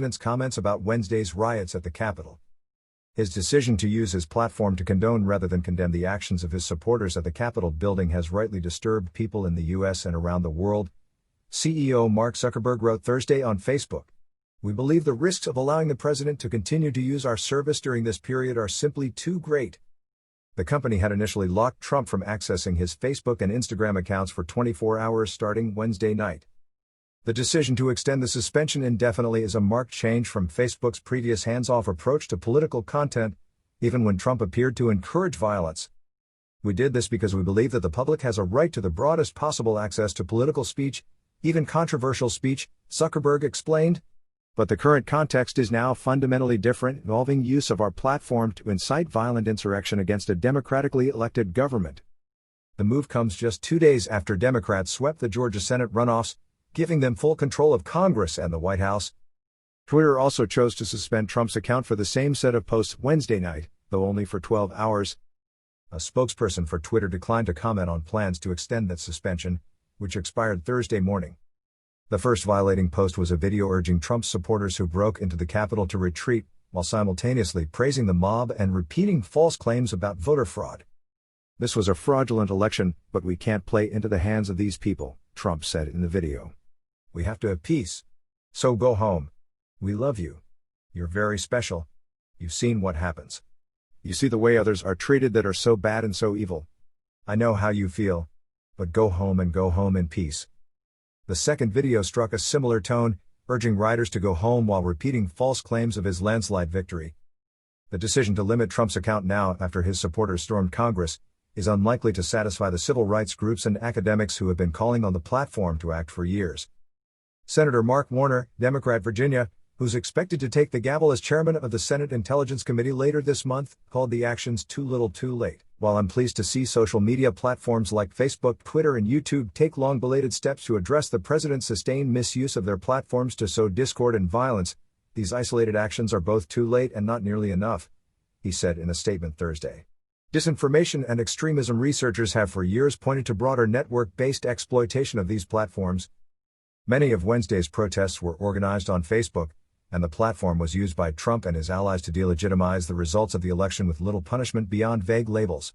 president's comments about Wednesday's riots at the Capitol. His decision to use his platform to condone rather than condemn the actions of his supporters at the Capitol building has rightly disturbed people in the U.S. and around the world, CEO Mark Zuckerberg wrote Thursday on Facebook. We believe the risks of allowing the president to continue to use our service during this period are simply too great. The company had initially locked Trump from accessing his Facebook and Instagram accounts for 24 hours starting Wednesday night. The decision to extend the suspension indefinitely is a marked change from Facebook's previous hands-off approach to political content, even when Trump appeared to encourage violence. We did this because we believe that the public has a right to the broadest possible access to political speech, even controversial speech, Zuckerberg explained. But the current context is now fundamentally different, involving use of our platform to incite violent insurrection against a democratically elected government. The move comes just 2 days after Democrats swept the Georgia Senate runoffs, giving them full control of Congress and the White House. Twitter also chose to suspend Trump's account for the same set of posts Wednesday night, though only for 12 hours. A spokesperson for Twitter declined to comment on plans to extend that suspension, which expired Thursday morning. The first violating post was a video urging Trump's supporters who broke into the Capitol to retreat, while simultaneously praising the mob and repeating false claims about voter fraud. This was a fraudulent election, but we can't play into the hands of these people, Trump said in the video. We have to have peace. So go home. We love you. You're very special. You've seen what happens. You see the way others are treated that are so bad and so evil. I know how you feel. But go home and go home in peace. The second video struck a similar tone, urging rioters to go home while repeating false claims of his landslide victory. The decision to limit Trump's account now, after his supporters stormed Congress, is unlikely to satisfy the civil rights groups and academics who have been calling on the platform to act for years. Senator Mark Warner, Democrat Virginia, who's expected to take the gavel as chairman of the Senate Intelligence Committee later this month, called the actions too little too late. While I'm pleased to see social media platforms like Facebook, Twitter, and YouTube take long-belated steps to address the president's sustained misuse of their platforms to sow discord and violence, these isolated actions are both too late and not nearly enough, he said in a statement Thursday. Disinformation and extremism researchers have for years pointed to broader network-based exploitation of these platforms. Many of Wednesday's protests were organized on Facebook, and the platform was used by Trump and his allies to delegitimize the results of the election with little punishment beyond vague labels.